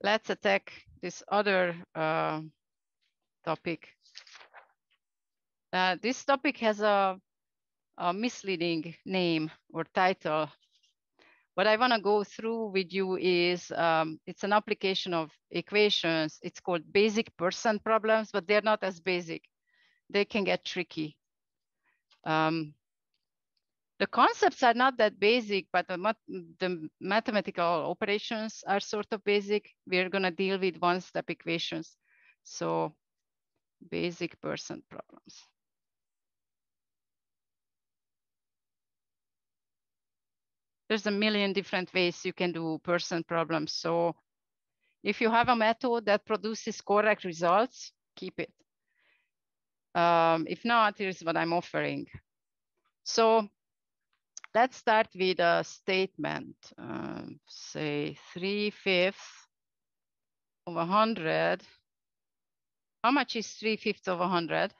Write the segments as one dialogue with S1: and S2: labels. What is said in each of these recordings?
S1: let's attack this other topic. This topic has a misleading name or title. What I want to go through with you is it's an application of equations. It's called basic percent problems, but they're not as basic. They can get tricky. The concepts are not that basic, but the mathematical operations are sort of basic. We're going to deal with one-step equations. So basic percent problems. There's a million different ways you can do percent problems. So if you have a method that produces correct results, keep it. If not, here's what I'm offering. So let's start with a statement. Say 3/5 of 100. How much is 3/5 of 100?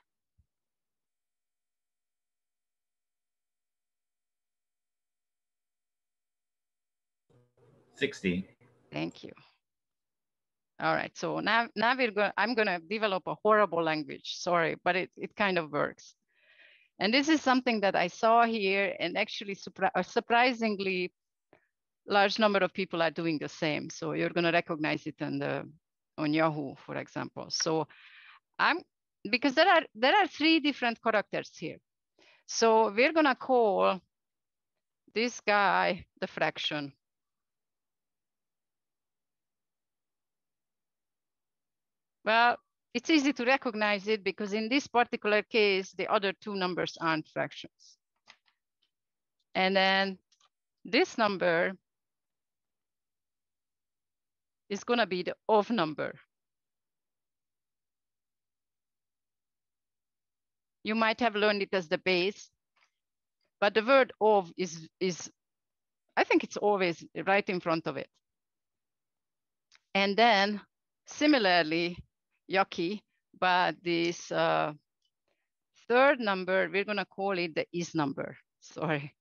S2: 60.
S1: Thank you. All right, so now I'm gonna develop a horrible language. Sorry, but it kind of works. And this is something that I saw here, and actually surprisingly large number of people are doing the same. So you're gonna recognize it on Yahoo, for example. So because there are three different characters here. So we're gonna call this guy the fraction. Well, it's easy to recognize it because in this particular case, the other two numbers aren't fractions. And then this number is gonna be the off number. You might have learned it as the base, but the word of is I think it's always right in front of it. And then similarly, yucky, but this third number, we're gonna call it the is number. Sorry,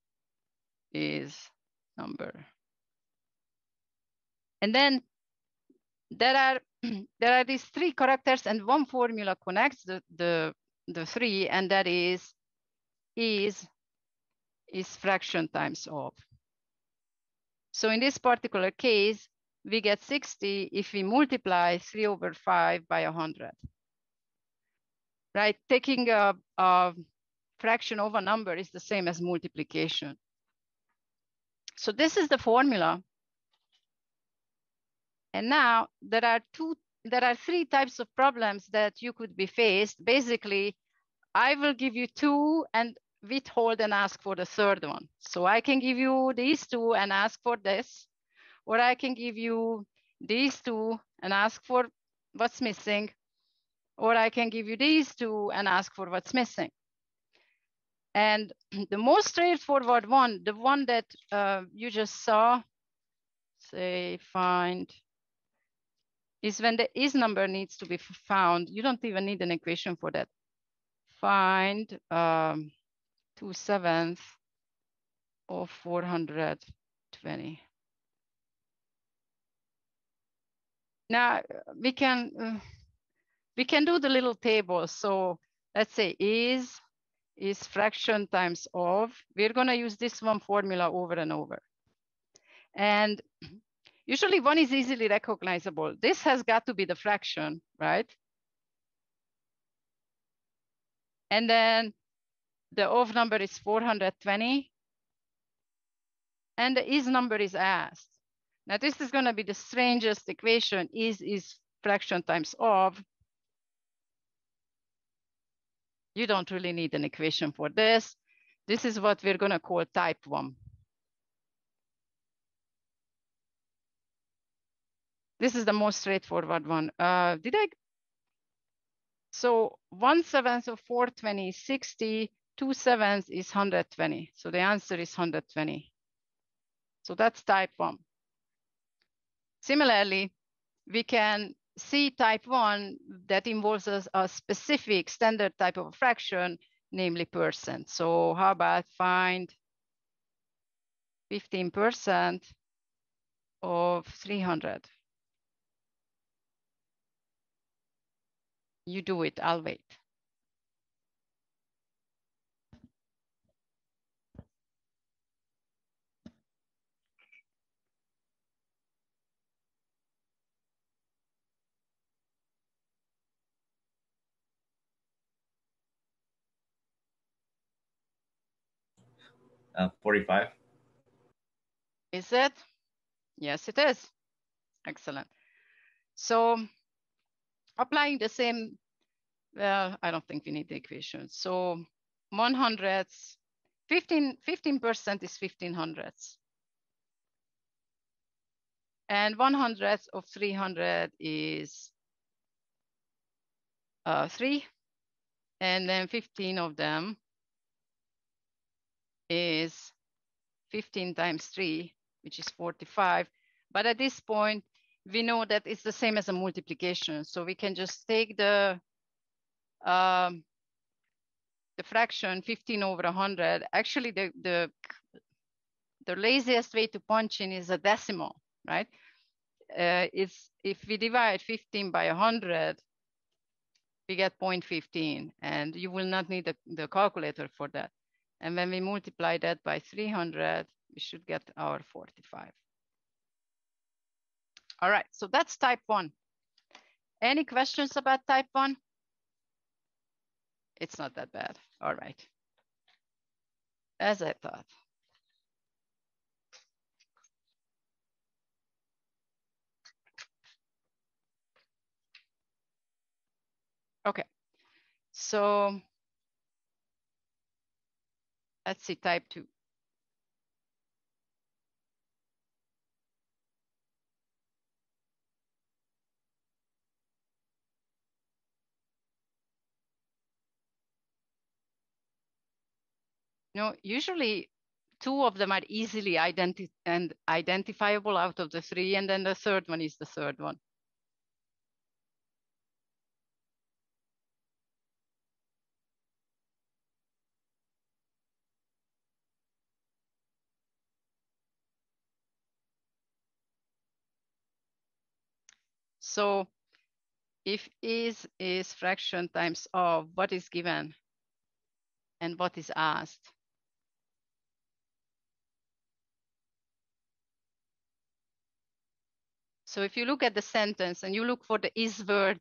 S1: is number. And then there are these three characters, and one formula connects the three, and that is fraction times of. So in this particular case, we get 60 if we multiply 3/5 by 100. Right? Taking a fraction of a number is the same as multiplication. So this is the formula. And now there are three types of problems that you could be faced. Basically, I will give you two and withhold and ask for the third one. So I can give you these two and ask for this, or I can give you these two and ask for what's missing, or I can give you these two and ask for what's missing. And the most straightforward one, the one that you just saw, say find, is when the is number needs to be found. You don't even need an equation for that. Find 2/7 of 420. Now we can do the little table. So let's say is fraction times of. We're gonna use this one formula over and over. And usually one is easily recognizable. This has got to be the fraction, right? And then the of number is 420. And the is number is asked. Now this is gonna be the strangest equation. Is fraction times of. You don't really need an equation for this. This is what we're gonna call type 1. This is the most straightforward one. So 1/7 of 420 is 60, 2/7 is 120. So the answer is 120. So that's type 1. Similarly, we can see type 1 that involves a specific standard type of a fraction, namely percent. So how about find 15% of 300? You do it, I'll wait.
S2: Uh, 45.
S1: Is it? Yes, it is. Excellent. So applying the same, well, I don't think we need the equation. So 100, 15% is 1500. And 100 of 300 is 3. And then 15 of them is 15 times 3, which is 45. But at this point, we know that it's the same as a multiplication. So we can just take the fraction 15 over 100. Actually, the laziest way to punch in is a decimal, right? It's if we divide 15 by 100, we get 0.15, and you will not need the calculator for that. And when we multiply that by 300, we should get our 45. All right, so that's type 1. Any questions about type 1? It's not that bad. All right. As I thought. Okay, so let's see type 2. Usually 2 of them are easily identifiable out of the 3, and then the third one is the third one. So if is fraction times of what is given and what is asked. So if you look at the sentence and you look for the is word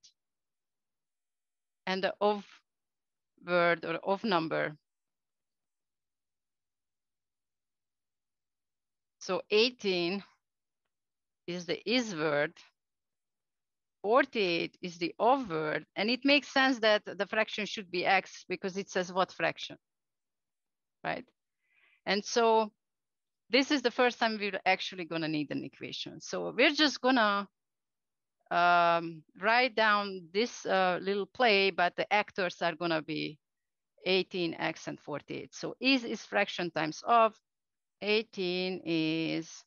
S1: and the of word or of number. So 18 is the is word, 48 is the of word, and it makes sense that the fraction should be x because it says what fraction, right? And so this is the first time we're actually gonna need an equation. So we're just gonna write down this little play, but the actors are gonna be 18x and 48. So is fraction times of, 18 is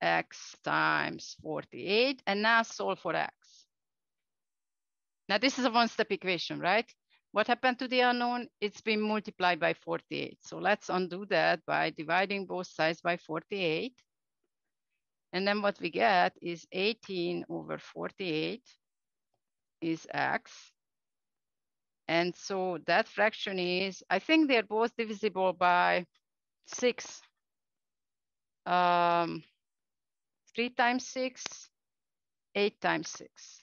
S1: x times 48, and now solve for x. Now this is a one-step equation, right? What happened to the unknown? It's been multiplied by 48. So let's undo that by dividing both sides by 48. And then what we get is 18 over 48 is x. And so that fraction is, I think they're both divisible by 6. 3 times 6, 8 times 6.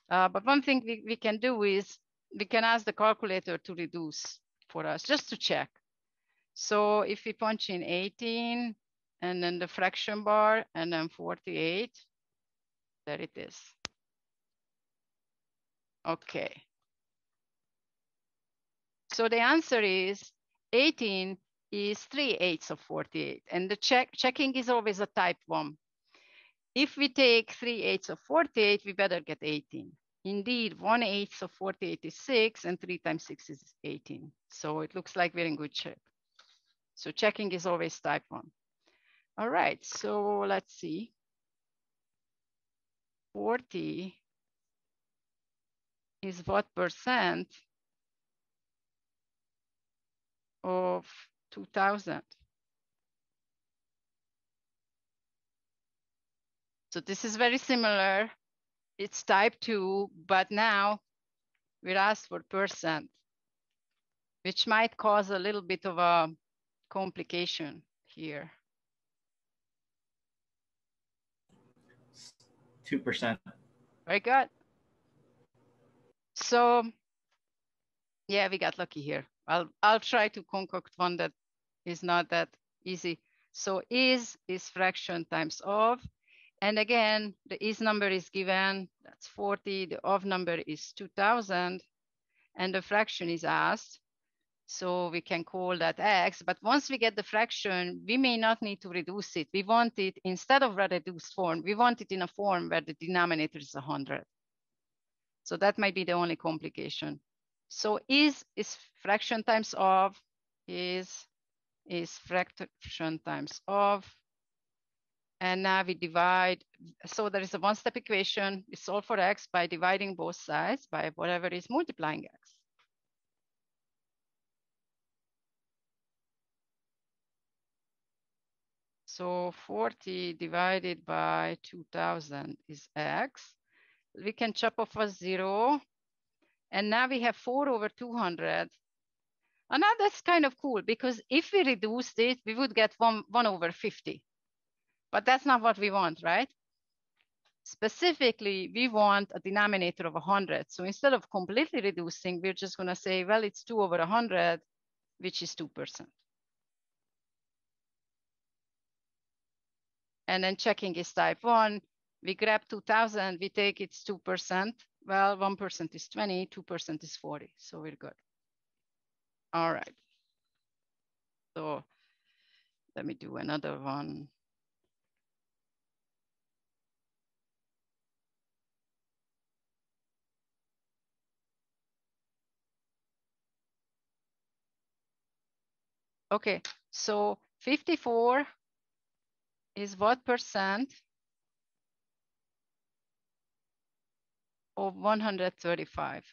S1: But one thing we can do is we can ask the calculator to reduce for us, just to check. So if we punch in 18 and then the fraction bar and then 48, there it is. Okay. So the answer is 18 is 3/8 of 48. And the checking is always a type 1. If we take 3/8 of 48, we better get 18. Indeed, 1/8 of 48 is 6, and 3 times 6 is 18. So it looks like we're in good shape. So checking is always type 1. All right, so let's see. 40 is what percent of 2000? So this is very similar it's type 2, but now we're asked for percent, which might cause a little bit of a complication here.
S2: 2%.
S1: Very good. So yeah, we got lucky here. I'll try to concoct one that is not that easy. So is fraction times of, and again, the is number is given, that's 40, the of number is 2000, and the fraction is asked. So we can call that x, but once we get the fraction, we may not need to reduce it. We want it, instead of a reduced form, we want it in a form where the denominator is 100. So that might be the only complication. So is fraction times of, is fraction times of, and now we divide. So there is a one-step equation. We solve for x by dividing both sides by whatever is multiplying x. So 40 divided by 2000 is x. We can chop off a 0. And now we have 4 over 200. And now that's kind of cool, because if we reduced it, we would get 1 over 50. But that's not what we want, right? Specifically, we want a denominator of 100. So instead of completely reducing, we're just going to say, well, it's 2 over 100, which is 2%. And then checking is type 1. We grab 2000, we take its 2%. Well, 1% is 20, 2% is 40. So we're good. All right. So let me do another one. Okay, so 54 is what percent of 135?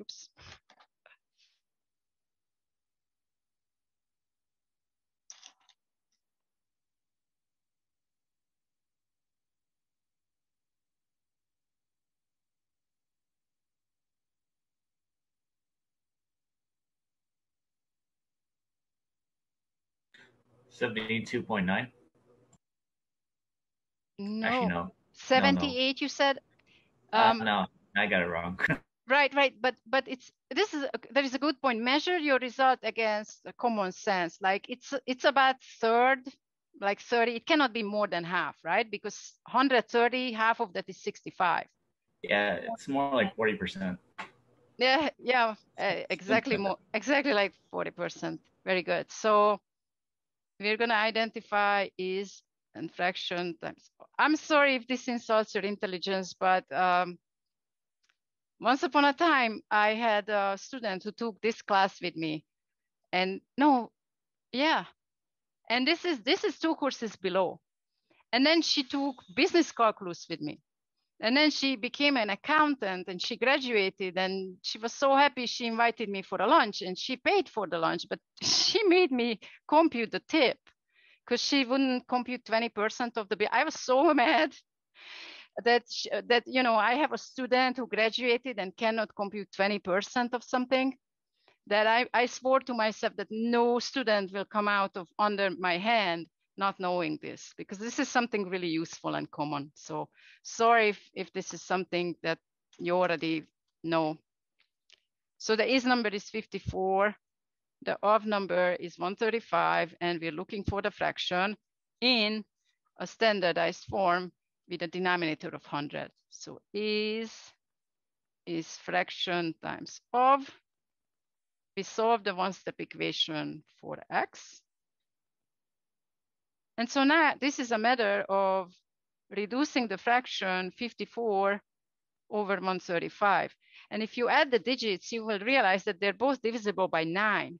S1: Oops.
S2: $72.9.
S1: No.
S2: Actually, no.
S1: 78, no. You said?
S2: No, I got it wrong.
S1: Right. But there is a good point. Measure your result against common sense. Like it's about third, like 30. It cannot be more than half, right? Because 130, half of that is 65.
S2: Yeah, it's more like 40%.
S1: Yeah, exactly. Exactly like 40%. Very good. So we're going to identify is and fraction times. I'm sorry if this insults your intelligence, but once upon a time, I had a student who took this class with me. And no, yeah. And this is 2 courses below. And then she took business calculus with me. And then she became an accountant and she graduated and she was so happy. She invited me for a lunch and she paid for the lunch, but she made me compute the tip because she wouldn't compute 20% of the bill. I was so mad that I have a student who graduated and cannot compute 20% of something, that I swore to myself that no student will come out of under my hand not knowing this, because this is something really useful and common. So sorry if this is something that you already know. So the is number is 54. The of number is 135, and we're looking for the fraction in a standardized form with a denominator of 100. So is fraction times of. We solve the one-step equation for x. And so now this is a matter of reducing the fraction 54 over 135. And if you add the digits, you will realize that they're both divisible by 9.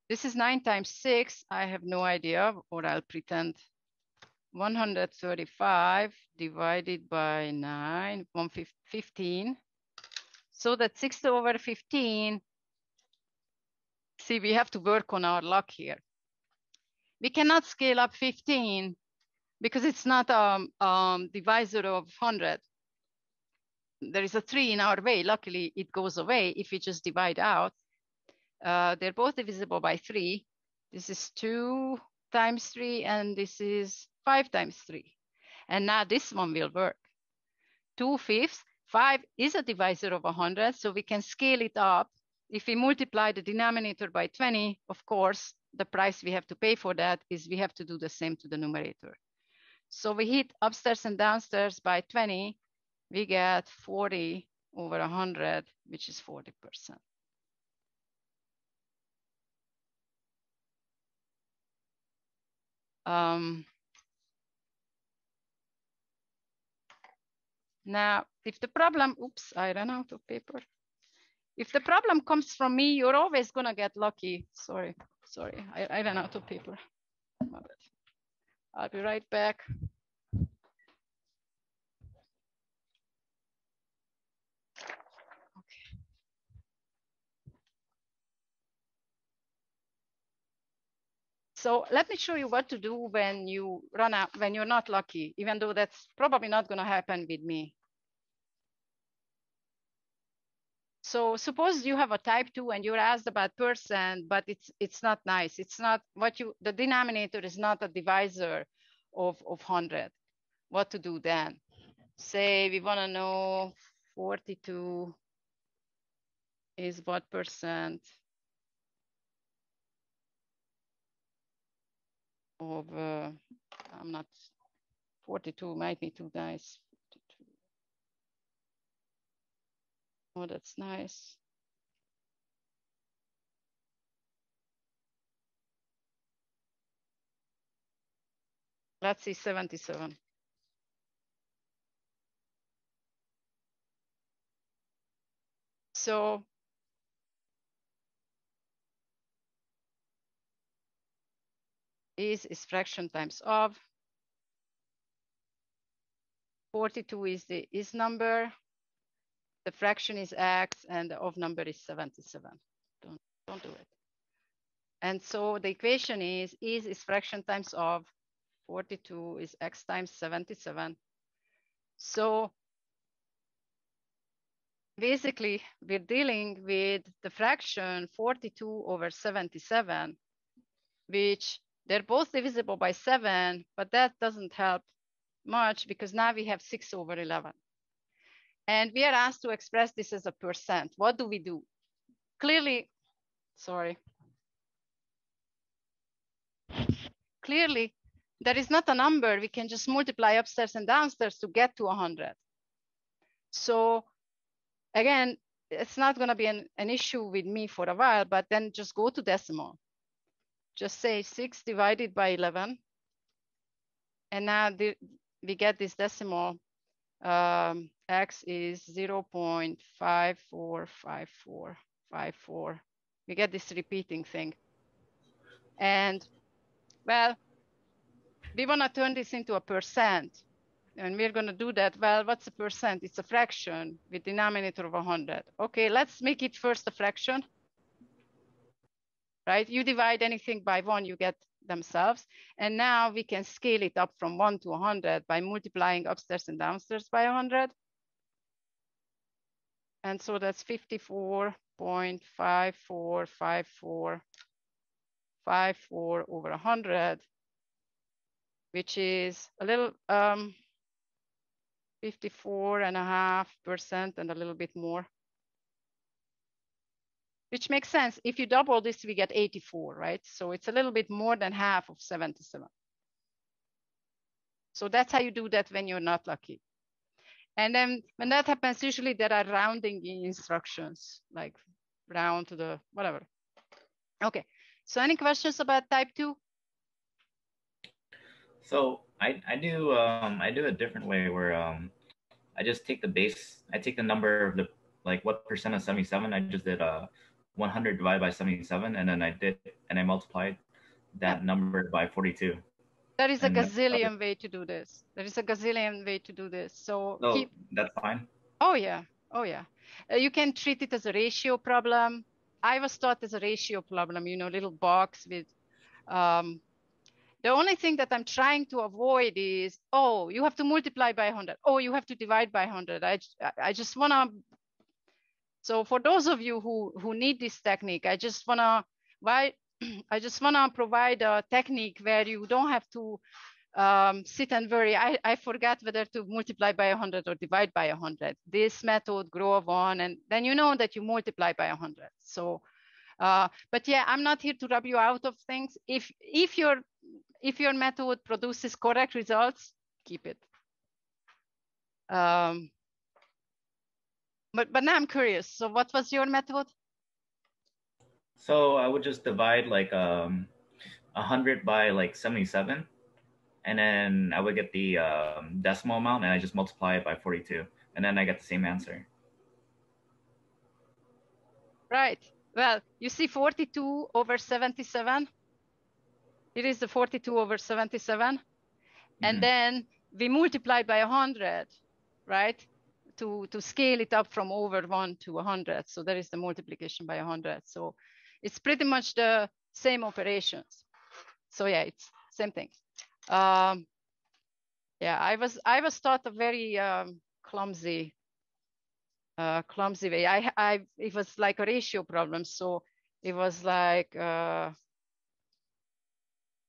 S1: This is 9 times 6. I have no idea, or I'll pretend. 135 divided by 9, 115. So that 60 over 15 See, we have to work on our luck here. We cannot scale up 15 because it's not a divisor of 100. There is a 3 in our way. Luckily, it goes away if we just divide out. They're both divisible by 3. This is 2 times 3, and this is 5 times 3. And now this one will work. 2/5. 5 is a divisor of 100, so we can scale it up. If we multiply the denominator by 20, of course, the price we have to pay for that is we have to do the same to the numerator. So we hit upstairs and downstairs by 20, we get 40 over 100, which is 40%. Now, if the problem, oops, I ran out of paper. If the problem comes from me, you're always gonna get lucky. Sorry, I ran out of paper. I'll be right back. Okay. So let me show you what to do when you run out, when you're not lucky, even though that's probably not gonna happen with me. So suppose you have a type 2 and you're asked about percent, but it's not nice. It's not what you, the denominator is not a divisor of 100. What to do then? Say we want to know 42 is what percent of, I'm not, 42 might be too nice. 42. Oh, that's nice. Let's see, 77. So is fraction times of. 42 is the is number. The fraction is x, and the of number is 77. Don't do it. And so the equation is fraction times of. 42 is x times 77. So basically, we're dealing with the fraction 42 over 77, which they're both divisible by 7, but that doesn't help much because now we have 6 over 11. And we are asked to express this as a percent. What do we do? Clearly, sorry. Clearly, there is not a number. We can just multiply upstairs and downstairs to get to 100. So again, it's not going to be an issue with me for a while, but then just go to decimal. Just say 6 divided by 11. And now we get this decimal. X is 0.545454. We get this repeating thing. And well, we want to turn this into a percent. And we're going to do that. Well, what's a percent? It's a fraction with denominator of 100. Okay, let's make it first a fraction. Right? You divide anything by 1, you get themselves. And now we can scale it up from 1 to 100 by multiplying upstairs and downstairs by 100. And so that's 54.545454 over 100, which is a little 54.5% and a little bit more. Which makes sense. If you double this, we get 84, right? So it's a little bit more than half of 77. So that's how you do that when you're not lucky. And then when that happens, usually there are rounding instructions, like round to the whatever. Okay, so any questions about type 2?
S2: So I do a different way where I just take the base, I take the number of the, like what percent of 77, I just did 100 divided by 77, and then I multiplied that number by 42.
S1: There is a gazillion way to do this. There is a gazillion way to do this. So
S2: that's fine.
S1: Oh yeah, oh yeah. You can treat it as a ratio problem. I was taught as a ratio problem, you know, little box with, the only thing that I'm trying to avoid is, oh, you have to multiply by 100. Oh, you have to divide by 100. I just want to, so for those of you who need this technique, I just want to provide a technique where you don't have to sit and worry. I forgot whether to multiply by 100 or divide by 100. This method, grove on, and then you know that you multiply by 100. So, but yeah, I'm not here to rub you out of things. If your method produces correct results, keep it. But now I'm curious. So what was your method?
S2: So I would just divide like 100 by like 77, and then I would get the decimal amount, and I just multiply it by 42, and then I get the same answer.
S1: Right. Well, you see 42 over 77. It is the 42 over 77. And then we multiplied by 100, right? To scale it up from over 1 to 100. So there is the multiplication by 100. So it's pretty much the same operations. So yeah, it's same thing. Yeah, I was taught a very clumsy way. It was like a ratio problem. So it was like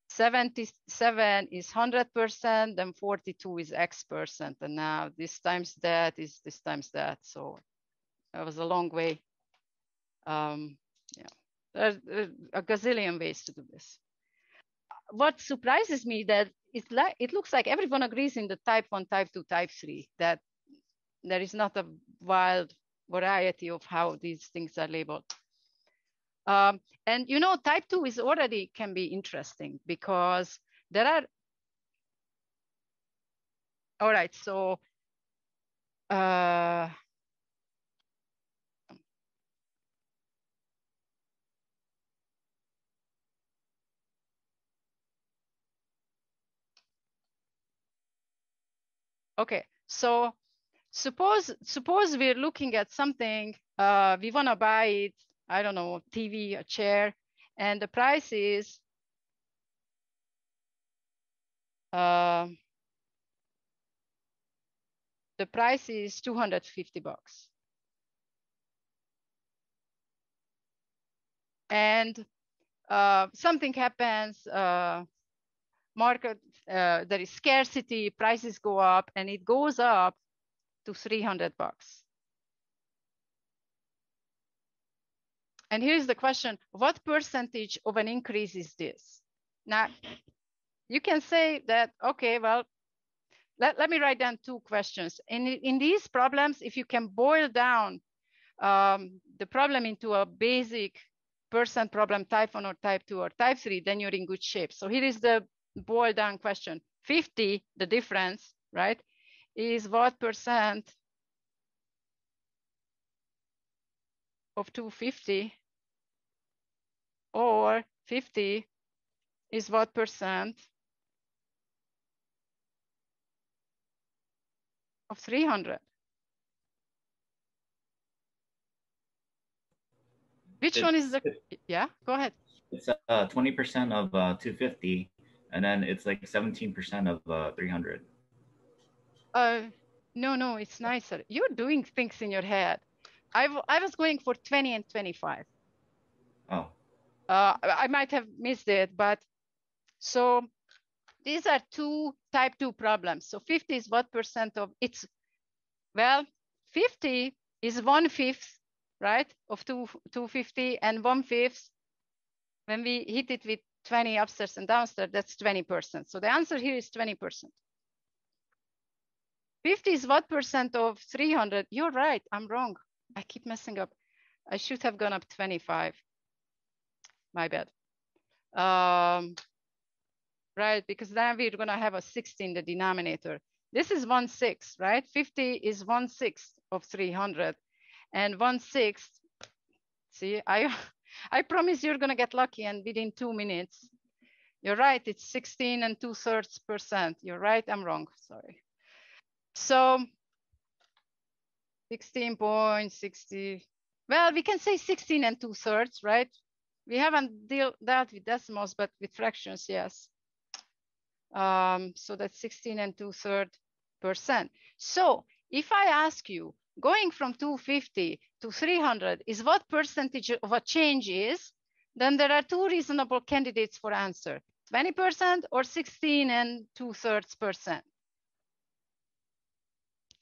S1: 77 is 100%, then 42 is X%. And now this times that is this times that. So that was a long way. Yeah, there's a gazillion ways to do this. What surprises me that it looks like everyone agrees in the type 1, type 2, type 3, that there is not a wild variety of how these things are labeled. And you know, type 2 is already can be interesting because there are, all right, so okay, so suppose we're looking at something, we want to buy it, I don't know, TV, a chair, and the price is $250. And something happens, market, there is scarcity, prices go up, and it goes up to $300. And here's the question, what percentage of an increase is this? Now, you can say that, okay, well, let me write down two questions. In these problems, if you can boil down the problem into a basic percent problem, type 1 or type 2 or type 3, then you're in good shape. So here is the boiled down question. 50, the difference, right, is what percent of 250, or 50 is what percent of 300? Which one is the, yeah, go ahead.
S2: It's 20% of 250, and then it's like 17% of 300.
S1: No, it's nicer. You're doing things in your head. I was going for 20 and 25.
S2: Oh.
S1: I might have missed it, but so these are two type 2 problems. So 50 is what percent of it's, well, 50 is 1/5, right, of 250, and 1/5, when we hit it with 20 upstairs and downstairs, that's 20%. So the answer here is 20%. 50 is what percent of 300? You're right, I'm wrong. I keep messing up. I should have gone up 25. My bad. Right, because then we're gonna have a 60 in the denominator. This is 1/6, right? 50 is 1/6 of 300, and 1/6. See, I promise you're gonna get lucky, and within 2 minutes, you're right. It's 16 2/3%. You're right. I'm wrong. Sorry. So 16.60. Well, we can say 16 and 2/3, right? We haven't dealt with decimals, but with fractions, yes. So that's 16 and 2/3%. So if I ask you, going from 250 to 300 is what percentage of a change is, then there are two reasonable candidates for answer, 20% or 16 and 2/3%.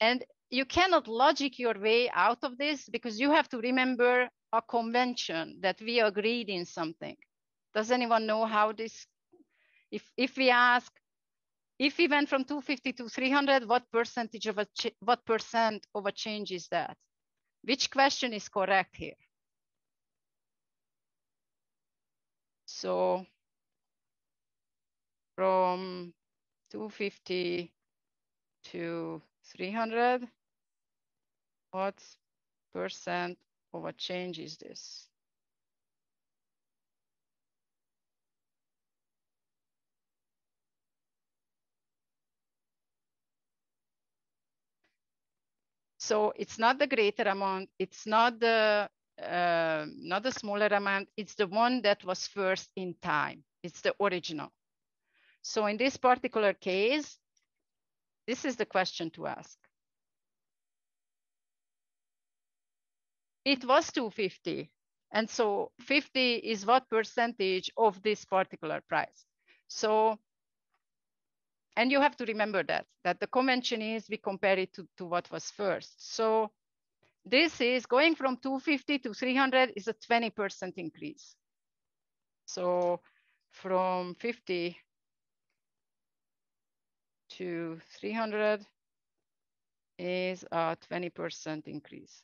S1: And you cannot logic your way out of this because you have to remember a convention that we agreed in something. Does anyone know how this, if we ask, if we went from 250 to 300, what percent of a change is that? Which question is correct here? So from 250 to 300, what percent of a change is this? So it's not the greater amount, it's not the smaller amount, it's the one that was first in time. It's the original. So in this particular case, this is the question to ask. It was 250. And so 50 is what percentage of this particular price. So, and you have to remember that the convention is we compare it to what was first. So this is going from 250 to 300 is a 20% increase. So from 50 to 300 is a 20% increase.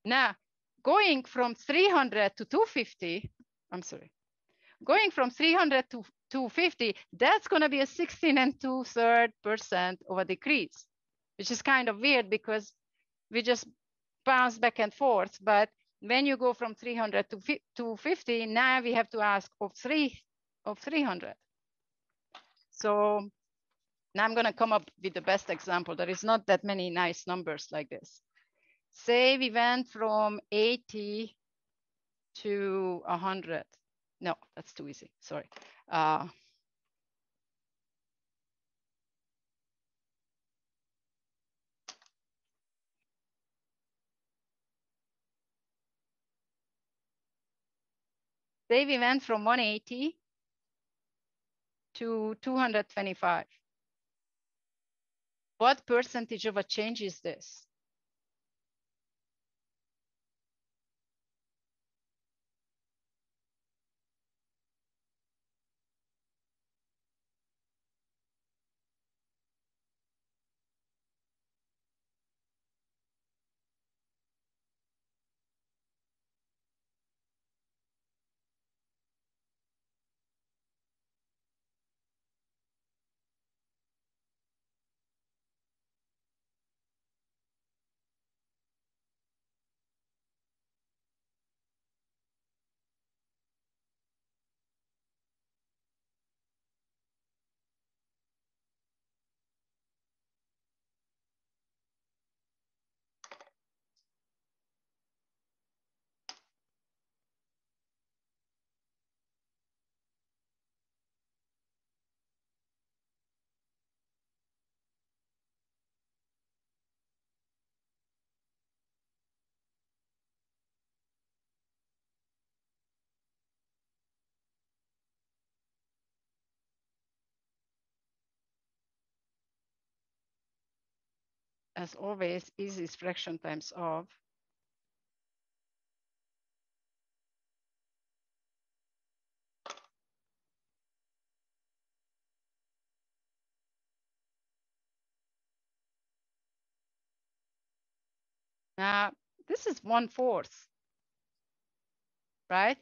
S1: Now, going from 300 to 250, I'm sorry, going from 300 to 250, that's going to be a 16 and 2/3% of a decrease, which is kind of weird because we just bounce back and forth. But when you go from 300 to 250, now we have to ask of 300. So now I'm going to come up with the best example. There is not that many nice numbers like this. Say we went from 80 to 100. No, that's too easy. Sorry. Say we went from 180 to 225. What percentage of a change is this? As always, easy is fraction times of. Now, this is 1/4, right?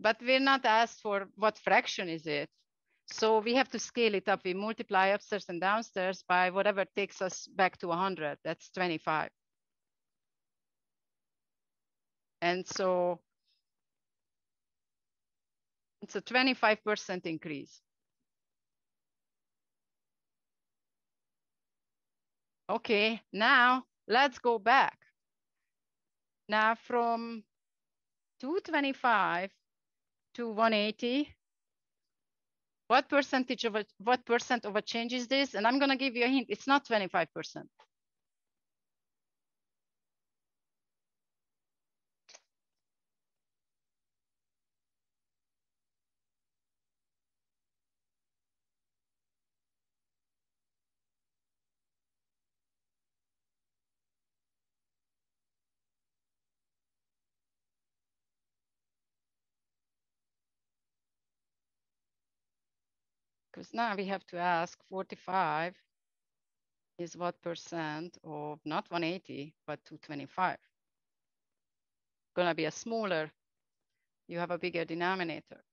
S1: But we're not asked for what fraction is it. So we have to scale it up. We multiply upstairs and downstairs by whatever takes us back to 100. That's 25. And so it's a 25% increase. Okay, now let's go back. Now from 225 to 180, what percent of a change is this? And I'm going to give you a hint. It's not 25%. Because now we have to ask 45 is what percent of not 180, but 225. Gonna be a smaller, you have a bigger denominator.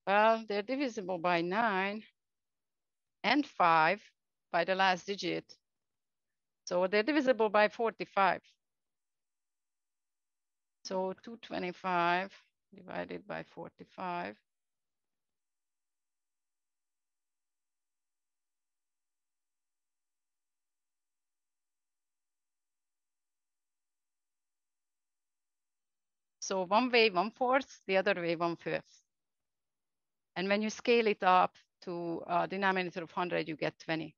S1: Well, they're divisible by 9 and 5 by the last digit. So they're divisible by 45. So 225 divided by 45. So one way, 1/4, the other way, 1/5. And when you scale it up to a denominator of 100, you get 20.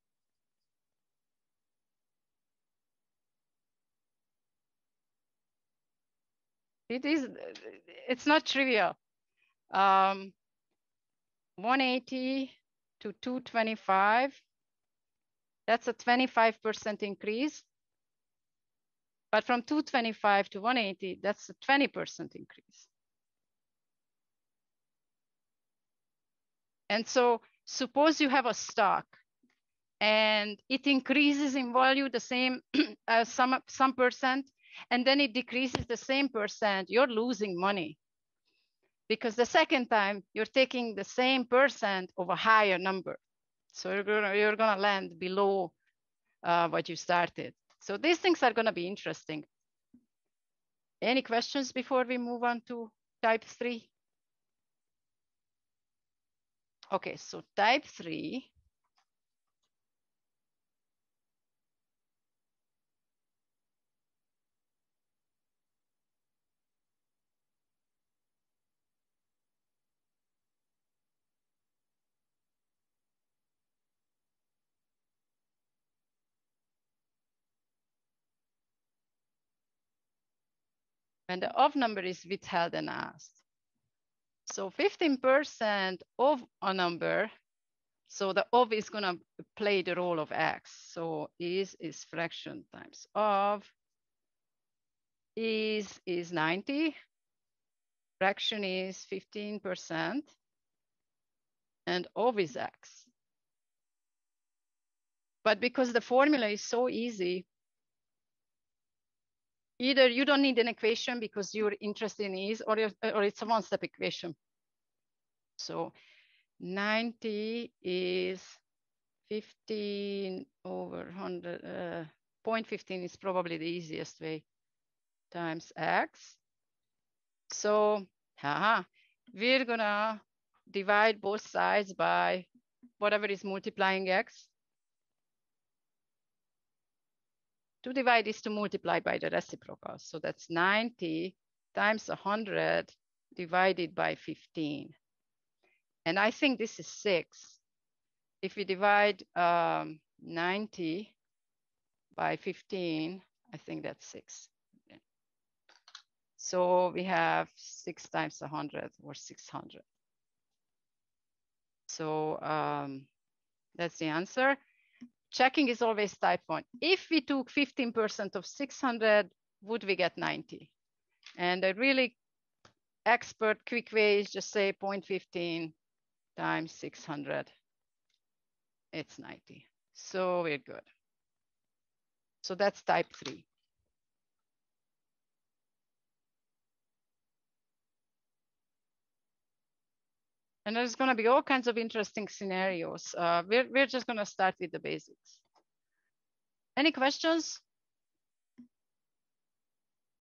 S1: It's not trivial. 180 to 225, that's a 25% increase. But from 225 to 180, that's a 20% increase. And so suppose you have a stock and it increases in value the same some percent, and then it decreases the same percent, you're losing money. Because the second time you're taking the same percent of a higher number. So you're gonna land below what you started. So these things are gonna be interesting. Any questions before we move on to type 3? Okay, so type 3. When the off number is withheld and asked. So 15% of a number, so the of is gonna play the role of x. So is fraction times of, is 90, fraction is 15%, and of is x. But because the formula is so easy, either you don't need an equation because you're interested in is, or it's a one-step equation. So 90 is 15 over 100, 0.15 is probably the easiest way, times x. So we're gonna divide both sides by whatever is multiplying x. To divide is to multiply by the reciprocal. So that's 90 times 100 divided by 15. And I think this is 6. If we divide 90 by 15, I think that's 6. So we have 6 times 100, or 600. So that's the answer. Checking is always type 1. If we took 15% of 600, would we get 90? And a really expert quick way is just say 0.15 times 600. It's 90. So we're good. So that's type 3. And there's going to be all kinds of interesting scenarios. We're just going to start with the basics. Any questions?